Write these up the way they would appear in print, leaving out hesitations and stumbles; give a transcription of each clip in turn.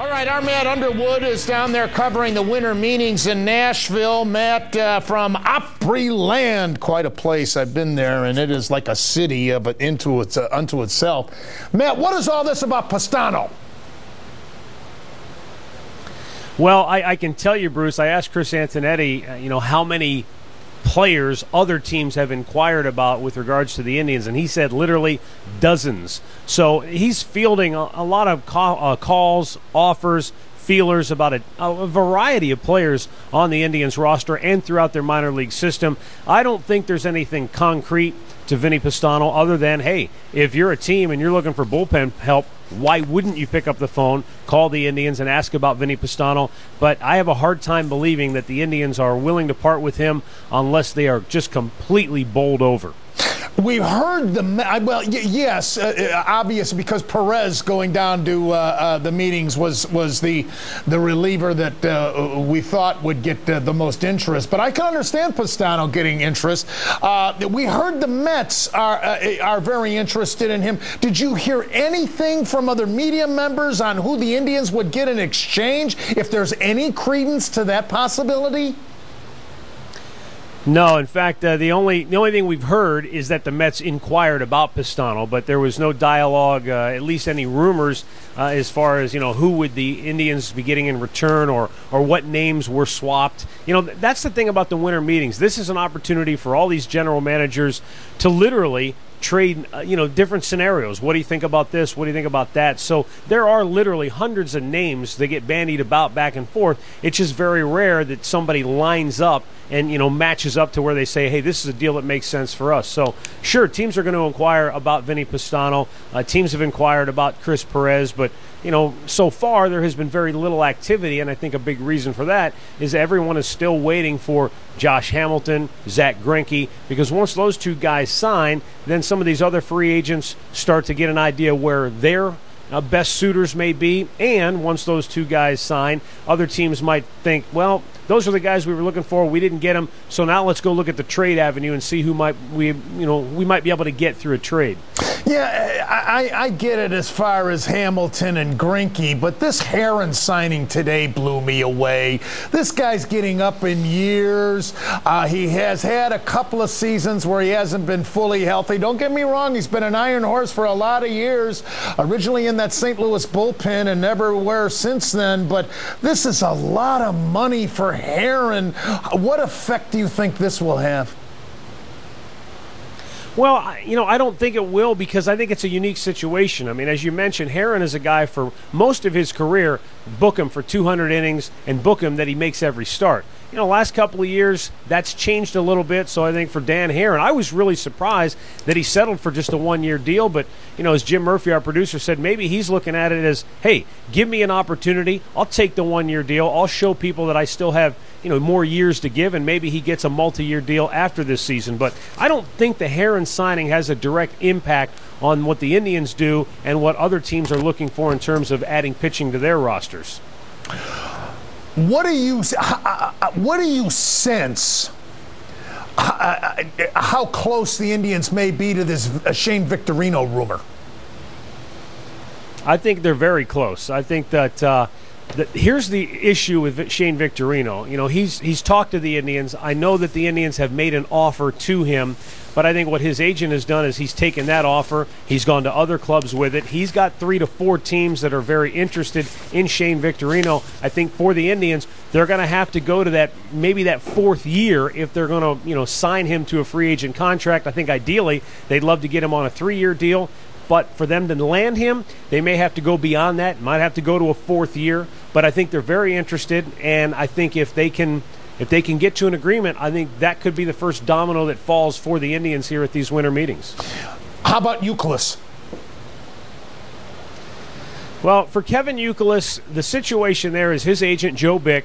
All right, our Matt Underwood is down there covering the winter meetings in Nashville. Matt, from Opryland, quite a place. I've been there, and it is like a city unto itself. Matt, what is all this about Pastano? Well, I can tell you, Bruce, I asked Chris Antonetti, how many players other teams have inquired about with regards to the Indians, and he said literally dozens. So he's fielding a lot of calls, offers, feelers about a variety of players on the Indians roster and throughout their minor league system. I don't think there's anything concrete to Vinny Pastano other than, hey, if you're a team and you're looking for bullpen help, why wouldn't you pick up the phone, call the Indians, and ask about Vinny Pastano? But I have a hard time believing that the Indians are willing to part with him unless they are just completely bowled over. We've heard yes, obvious, because Perez going down to the meetings was the reliever that we thought would get the most interest. But I can understand Pastano getting interest. We heard the Mets are very interested in him. Did you hear anything from other media members on who the Indians would get in exchange, if there's any credence to that possibility? No, in fact, the only thing we've heard is that the Mets inquired about Pastano, but there was no dialogue, at least any rumors, as far as who would the Indians be getting in return, or what names were swapped. That's the thing about the winter meetings. This is an opportunity for all these general managers to literally trade, different scenarios. What do you think about this? What do you think about that? So there are literally hundreds of names that get bandied about back and forth. It's just very rare that somebody lines up and, matches up to where they say, hey, this is a deal that makes sense for us. So, sure, teams are going to inquire about Vinny Pastano. Teams have inquired about Chris Perez, but, so far there has been very little activity, and I think a big reason for that is everyone is still waiting for Josh Hamilton, Zach Greinke, because once those two guys sign, then some of these other free agents start to get an idea where their best suitors may be, and once those two guys sign, other teams might think, well, those are the guys we were looking for. We didn't get them, so now let's go look at the trade avenue and see who we might be able to get through a trade. Yeah, I get it as far as Hamilton and Greinke, but this Herron signing today blew me away. This guy's getting up in years. He has had a couple of seasons where he hasn't been fully healthy. Don't get me wrong, he's been an iron horse for a lot of years, originally in that St. Louis bullpen and everywhere since then, but this is a lot of money for Herron. What effect do you think this will have? Well, I don't think it will, because I think it's a unique situation. I mean, as you mentioned, Herron is a guy for most of his career, book him for 200 innings and book him that he makes every start. Last couple of years, that's changed a little bit. So I think for Dan Herron, I was really surprised that he settled for just a one-year deal. But, as Jim Murphy, our producer, said, maybe he's looking at it as, hey, give me an opportunity. I'll take the one-year deal. I'll show people that I still have, more years to give, and maybe he gets a multi-year deal after this season. But I don't think the Herron signing has a direct impact on what the Indians do and what other teams are looking for in terms of adding pitching to their rosters. What do you sense how close the Indians may be to this Shane Victorino rumor? I think they're very close. I think that here's the issue with Shane Victorino. He's talked to the Indians. I know that the Indians have made an offer to him, but I think what his agent has done is he's taken that offer. He's gone to other clubs with it. He's got 3 to 4 teams that are very interested in Shane Victorino. I think for the Indians, they're going to have to go to that 4th year if they're going to sign him to a free agent contract. I think ideally they'd love to get him on a 3-year deal. But for them to land him, they may have to go beyond that, might have to go to a 4th year. But I think they're very interested, and I think if they can get to an agreement, I think that could be the first domino that falls for the Indians here at these winter meetings. How about Youkilis? Well, for Kevin Youkilis, the situation there is his agent, Joe Bick,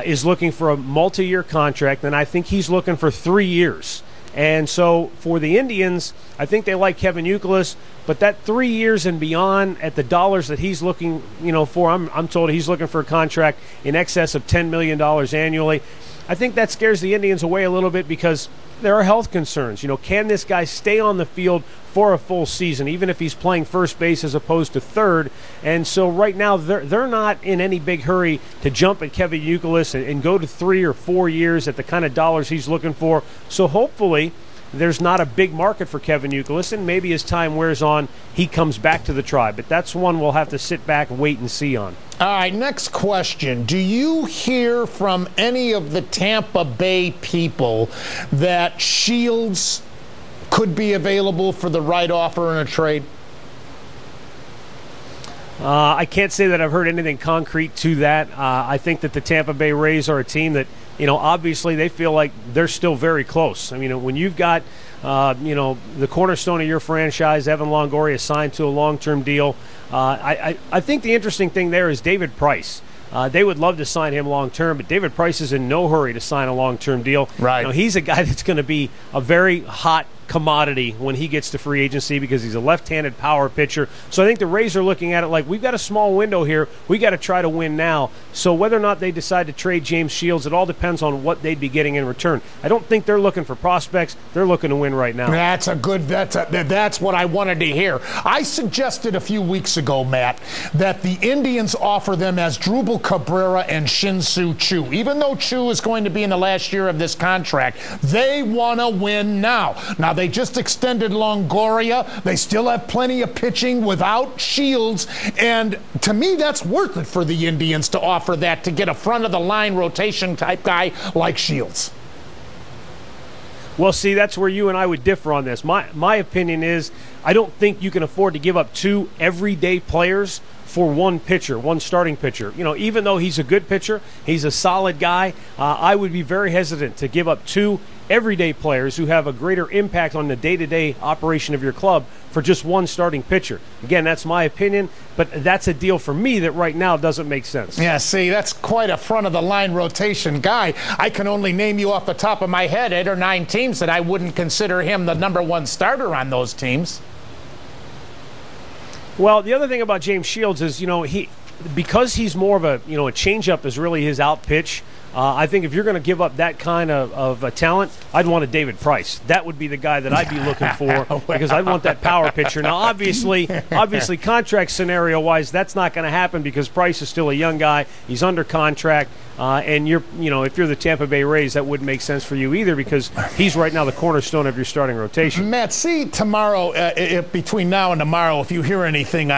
is looking for a multi-year contract, and I think he's looking for 3 years. And so for the Indians, I think they like Kevin Youkilis, but that 3 years and beyond at the dollars that he's looking, for, I'm told he's looking for a contract in excess of $10 million annually. I think that scares the Indians away a little bit because there are health concerns. Can this guy stay on the field for a full season, even if he's playing first base as opposed to third. And so right now they're not in any big hurry to jump at Kevin Youkilis and go to 3 or 4 years at the kind of dollars he's looking for. So hopefully there's not a big market for Kevin Youkilis, and maybe as time wears on, he comes back to the Tribe. But that's one we'll have to sit back and wait and see on. All right, next question. Do you hear from any of the Tampa Bay people that Shields could be available for the right offer in a trade? I can't say that I've heard anything concrete to that. I think that the Tampa Bay Rays are a team that, obviously they feel like they're still very close. I mean, when you've got, the cornerstone of your franchise, Evan Longoria, signed to a long-term deal, I think the interesting thing there is David Price. They would love to sign him long-term, but David Price is in no hurry to sign a long-term deal. Right. He's a guy that's going to be a very hot commodity when he gets to free agency because he's a left-handed power pitcher. So I think the Rays are looking at it like, we've got a small window here. We got to try to win now. So whether or not they decide to trade James Shields, it all depends on what they'd be getting in return. I don't think they're looking for prospects. They're looking to win right now. That's what I wanted to hear. I suggested a few weeks ago, Matt, that the Indians offer them Asdrubal Cabrera and Shin-Soo Choo. Even though Choo is going to be in the last year of this contract, they want to win now. Now, they just extended Longoria. They still have plenty of pitching without Shields. And to me, that's worth it for the Indians to offer that, to get a front-of-the-line rotation type guy like Shields. Well, see, that's where you and I would differ on this. My opinion is I don't think you can afford to give up 2 everyday players for one pitcher, one starting pitcher. Even though he's a good pitcher, he's a solid guy, I would be very hesitant to give up 2 everyday players who have a greater impact on the day-to-day operation of your club for just one starting pitcher. Again, that's my opinion, but that's a deal for me that right now doesn't make sense. Yeah, see, that's quite a front-of-the-line rotation guy. I can only name you off the top of my head 8 or 9 teams that I wouldn't consider him the #1 starter on those teams. Well, the other thing about James Shields is, because he's more of a changeup is really his out pitch. I think if you're going to give up that kind of a talent, I'd want a David Price. That would be the guy that I'd be looking for because I'd want that power pitcher. Now, obviously, contract scenario-wise, that's not going to happen because Price is still a young guy. He's under contract. And if you're the Tampa Bay Rays, that wouldn't make sense for you either because he's right now the cornerstone of your starting rotation. Matt, see tomorrow, between now and tomorrow, if you hear anything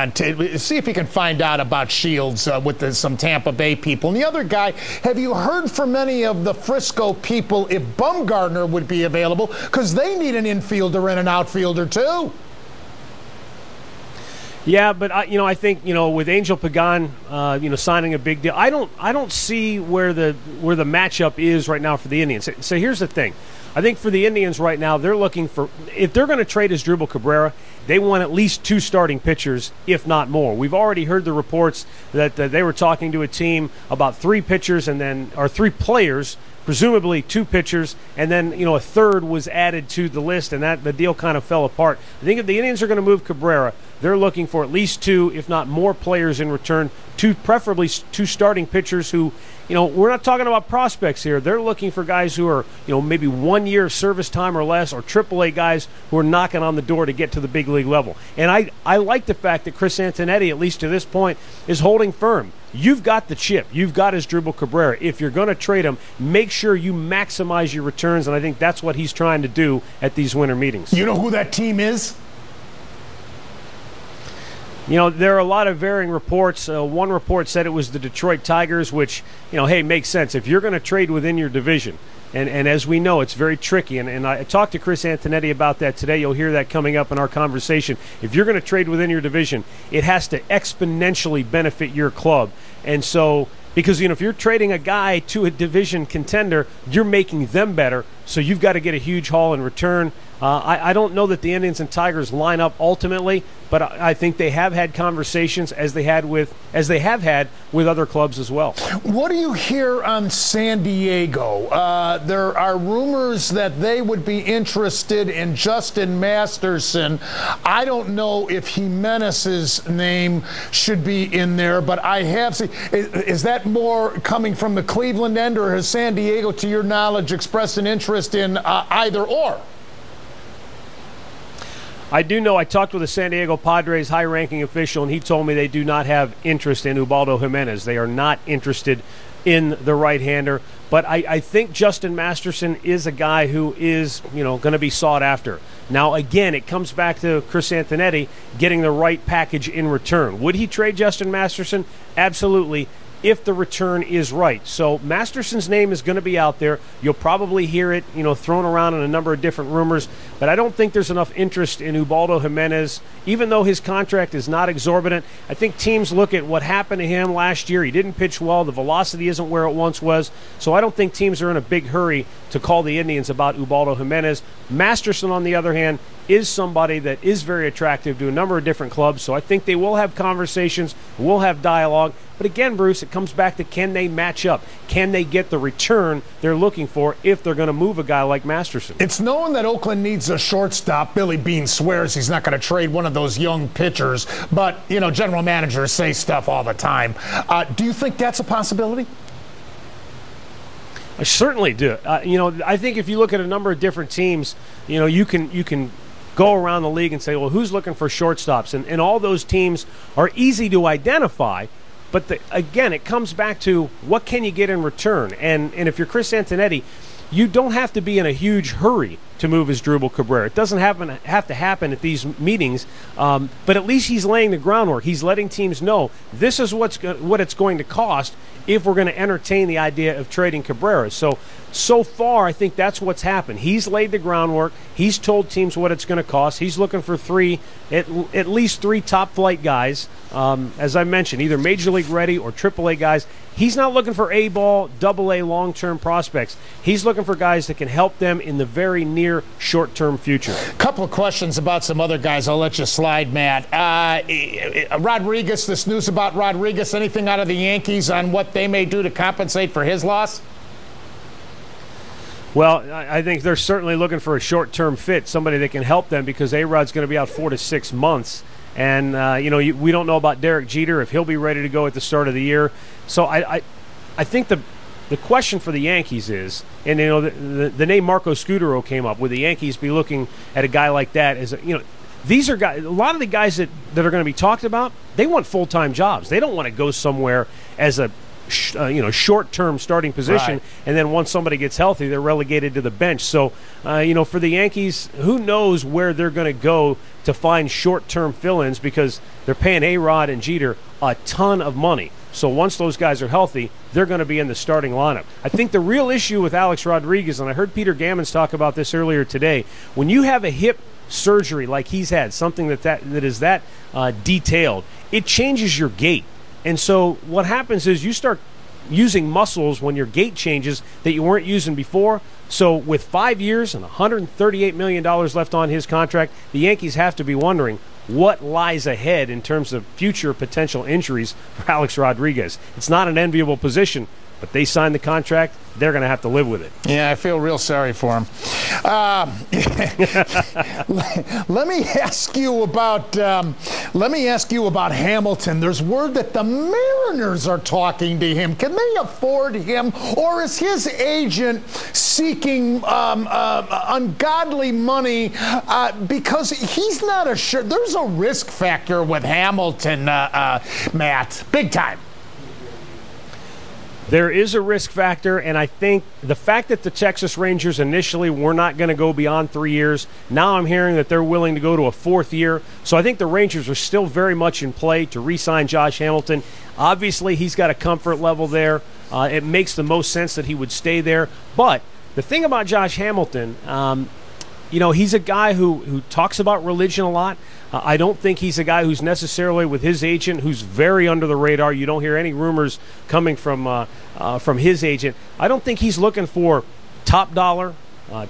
see if you can find out about Shields with some Tampa Bay people. And the other guy, have you heard from any of the Frisco people if Bumgarner would be available? Because they need an infielder and an outfielder too. Yeah, but I think with Angel Pagan, signing a big deal, I don't see where the matchup is right now for the Indians. So here's the thing, I think for the Indians right now, they're looking for, if they're going to trade Asdrubal Cabrera, they want at least 2 starting pitchers, if not more. We've already heard the reports that they were talking to a team about 3 pitchers or 3 players. Presumably 2 pitchers, and then a third was added to the list, and the deal kind of fell apart. I think if the Indians are going to move Cabrera, they're looking for at least 2, if not more, players in return. 2, preferably 2 starting pitchers who, we're not talking about prospects here. They're looking for guys who are, maybe 1 year service time or less, or AAA guys who are knocking on the door to get to the big league level. And I like the fact that Chris Antonetti, at least to this point, is holding firm. You've got the chip. You've got Asdrubal Cabrera. If you're going to trade him, make sure you maximize your returns, and I think that's what he's trying to do at these winter meetings. You know who that team is? There are a lot of varying reports. One report said it was the Detroit Tigers, which, hey, makes sense. If you're going to trade within your division, and as we know, it's very tricky. And I talked to Chris Antonetti about that today. You'll hear that coming up in our conversation. If you're going to trade within your division, it has to exponentially benefit your club. And so, because, if you're trading a guy to a division contender, you're making them better. So you've got to get a huge haul in return. I don't know that the Indians and Tigers line up ultimately, but I think they have had conversations as they have had with other clubs as well. What do you hear on San Diego? There are rumors that they would be interested in Justin Masterson. I don't know if Jimenez's name should be in there, but I have seen. Is that more coming from the Cleveland end, or has San Diego, to your knowledge, expressed an interest in either or? I do know I talked with a San Diego Padres high-ranking official, and he told me they do not have interest in Ubaldo Jimenez. They are not interested in the right-hander. But I think Justin Masterson is a guy who is, going to be sought after. Now, again, it comes back to Chris Antonetti getting the right package in return. Would he trade Justin Masterson? Absolutely, if the return is right. So Masterson's name is going to be out there. You'll probably hear it, thrown around in a number of different rumors. But I don't think there's enough interest in Ubaldo Jimenez, even though his contract is not exorbitant. I think teams look at what happened to him last year. He didn't pitch well. The velocity isn't where it once was. So I don't think teams are in a big hurry to call the Indians about Ubaldo Jimenez. Masterson, on the other hand, is somebody that is very attractive to a number of different clubs. So I think they will have conversations, will have dialogue. But again, Bruce, it comes back to, can they match up? Can they get the return they're looking for if they're going to move a guy like Masterson? It's known that Oakland needs a shortstop. Billy Beane swears he's not going to trade one of those young pitchers. But, general managers say stuff all the time. Do you think that's a possibility? I certainly do. I think if you look at a number of different teams, you can go around the league and say, well, who's looking for shortstops? And all those teams are easy to identify. But again, it comes back to what can you get in return? And if you're Chris Antonetti, you don't have to be in a huge hurry to move Asdrubal Cabrera. It doesn't have to happen at these meetings, but at least he's laying the groundwork. He's letting teams know this is what it's going to cost if we're going to entertain the idea of trading Cabrera. So far, I think that's what's happened. He's laid the groundwork. He's told teams what it's going to cost. He's looking for at least three top-flight guys, as I mentioned, either Major League ready or AAA guys. He's not looking for A-ball, AA long-term prospects. He's looking for guys that can help them in the very near short-term future. Couple of questions about some other guys. I'll let you slide, Matt. Rodriguez, this news about Rodriguez, anything out of the Yankees on what they may do to compensate for his loss? Well, I think they're certainly looking for a short-term fit, somebody that can help them, because A-Rod's going to be out 4 to 6 months. And, we don't know about Derek Jeter, if he'll be ready to go at the start of the year. So I think the question for the Yankees is, and, the name Marco Scudero came up. Would the Yankees be looking at a guy like that? These are guys, a lot of the guys that are going to be talked about, they want full-time jobs. They don't want to go somewhere as a short-term starting position, right, and then once somebody gets healthy, they're relegated to the bench. So, for the Yankees, who knows where they're going to go to find short-term fill-ins, because they're paying A-Rod and Jeter a ton of money. So once those guys are healthy, they're going to be in the starting lineup. I think the real issue with Alex Rodriguez, and I heard Peter Gammons talk about this earlier today, when you have a hip surgery like he's had, something that is that detailed, it changes your gait. And so what happens is you start using muscles when your gait changes that you weren't using before. So with 5 years and $138 million left on his contract, the Yankees have to be wondering what lies ahead in terms of future potential injuries for Alex Rodriguez. It's not an enviable position, but they signed the contract. They're going to have to live with it. Yeah, I feel real sorry for him. Let me ask you about Hamilton. There's word that the Mariners are talking to him. Can they afford him, or is his agent seeking ungodly money because he's not assured? There's a risk factor with Hamilton, Matt, big time. There is a risk factor, and I think the fact that the Texas Rangers initially were not going to go beyond 3 years, now I'm hearing that they're willing to go to a 4th year. So I think the Rangers are still very much in play to re-sign Josh Hamilton. Obviously, he's got a comfort level there. It makes the most sense that he would stay there. But the thing about Josh Hamilton, he's a guy who talks about religion a lot. I don't think he's a guy who's necessarily with his agent, who's very under the radar. You don't hear any rumors coming from his agent. I don't think he's looking for top dollar,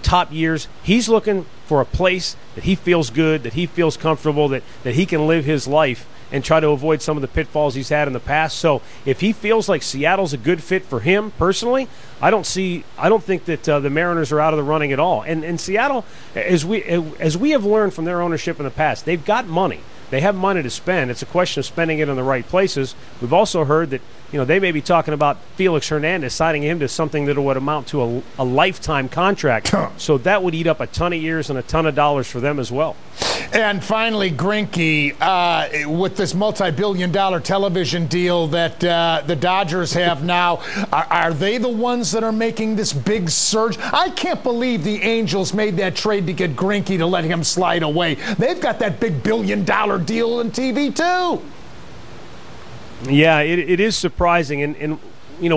top years. He's looking for a place that he feels good, that he feels comfortable, that he can live his life and try to avoid some of the pitfalls he's had in the past. So if he feels like Seattle's a good fit for him personally, I don't think that the Mariners are out of the running at all. And Seattle, as we have learned from their ownership in the past, they've got money. They have money to spend. It's a question of spending it in the right places. We've also heard that they may be talking about Felix Hernandez signing him to something that would amount to a lifetime contract. So that would eat up a ton of years and a ton of dollars for them as well. And finally, Greinke, with this multi-billion-dollar television deal that the Dodgers have now, are they the ones that are making this big surge? I can't believe the Angels made that trade to get Greinke to let him slide away. They've got that big billion-dollar deal on TV, too. Yeah, it is surprising. And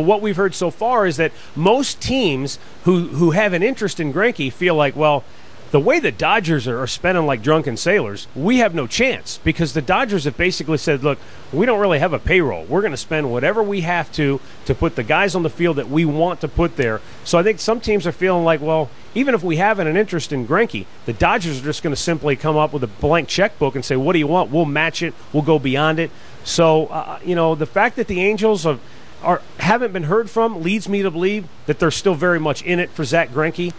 what we've heard so far is that most teams who have an interest in Greinke feel like, well, the way the Dodgers are spending like drunken sailors, we have no chance, because the Dodgers have basically said, look, we don't really have a payroll. We're going to spend whatever we have to put the guys on the field that we want to put there. So I think some teams are feeling like, well, even if we have an interest in Greinke, the Dodgers are just going to simply come up with a blank checkbook and say, what do you want? We'll match it. We'll go beyond it. So, the fact that the Angels haven't been heard from leads me to believe that they're still very much in it for Zach Greinke.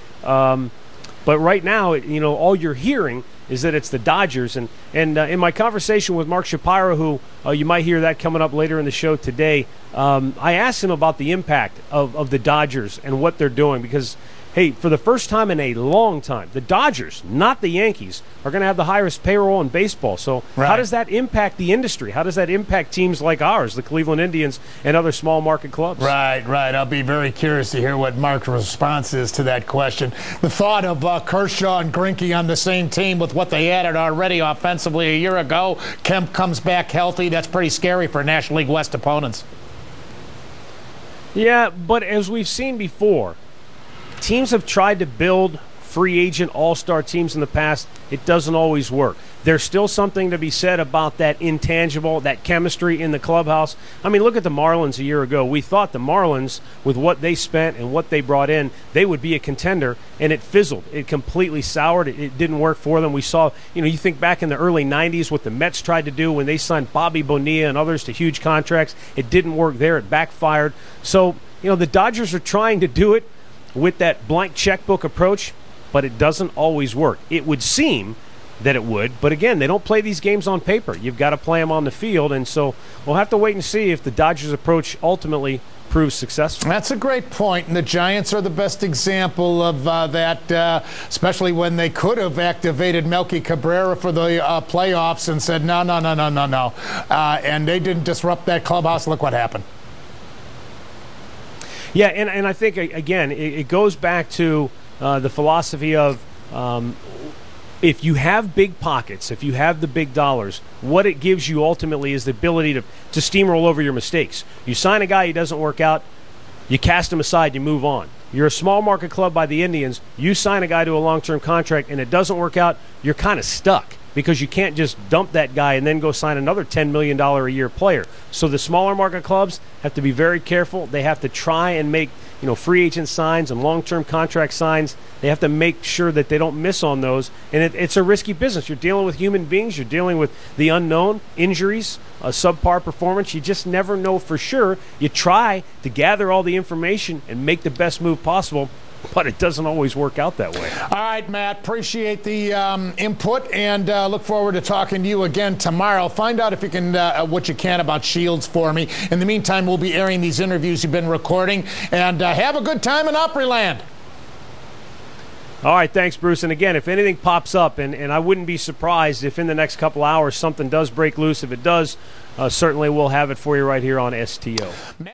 But right now, all you're hearing is that it's the Dodgers. And in my conversation with Mark Shapiro, who you might hear that coming up later in the show today, I asked him about the impact of the Dodgers and what they're doing, because, hey, for the first time in a long time, the Dodgers, not the Yankees, are going to have the highest payroll in baseball. So How does that impact the industry? How does that impact teams like ours, the Cleveland Indians, and other small market clubs? Right. I'll be very curious to hear what Mark's response is to that question. The thought of Kershaw and Greinke on the same team with what they added already offensively a year ago, Kemp comes back healthy, that's pretty scary for National League West opponents. Yeah, but as we've seen before, teams have tried to build free agent all-star teams in the past. It doesn't always work. There's still something to be said about that intangible, that chemistry in the clubhouse. I mean, look at the Marlins a year ago. We thought the Marlins, with what they spent and what they brought in, they would be a contender, and it fizzled. It completely soured. It didn't work for them. We saw, you think back in the early 90s what the Mets tried to do when they signed Bobby Bonilla and others to huge contracts. It didn't work there. It backfired. So, the Dodgers are trying to do it with that blank checkbook approach, but it doesn't always work. It would seem that it would, but again, they don't play these games on paper. You've got to play them on the field, and so we'll have to wait and see if the Dodgers' approach ultimately proves successful. That's a great point, and the Giants are the best example of that, especially when they could have activated Melky Cabrera for the playoffs and said, no, and they didn't disrupt that clubhouse. Look what happened. Yeah, and I think, again, it goes back to the philosophy of if you have big pockets, if you have the big dollars, what it gives you ultimately is the ability to steamroll over your mistakes. You sign a guy, he doesn't work out, you cast him aside, you move on. You're a small market club by the Indians, you sign a guy to a long-term contract and it doesn't work out, you're kind of stuck, because you can't just dump that guy and then go sign another $10 million a year player. So the smaller market clubs have to be very careful. They have to try and make free agent signs and long-term contract signs. They have to make sure that they don't miss on those. And it's a risky business. You're dealing with human beings. You're dealing with the unknown, injuries, a subpar performance. You just never know for sure. You try to gather all the information and make the best move possible, but it doesn't always work out that way. All right, Matt, appreciate the input, and look forward to talking to you again tomorrow. Find out if you can what you can about Shields for me. In the meantime, we'll be airing these interviews you've been recording, and have a good time in Opryland. All right, thanks, Bruce. And again, if anything pops up, and I wouldn't be surprised if in the next couple hours something does break loose. If it does, certainly we'll have it for you right here on STO.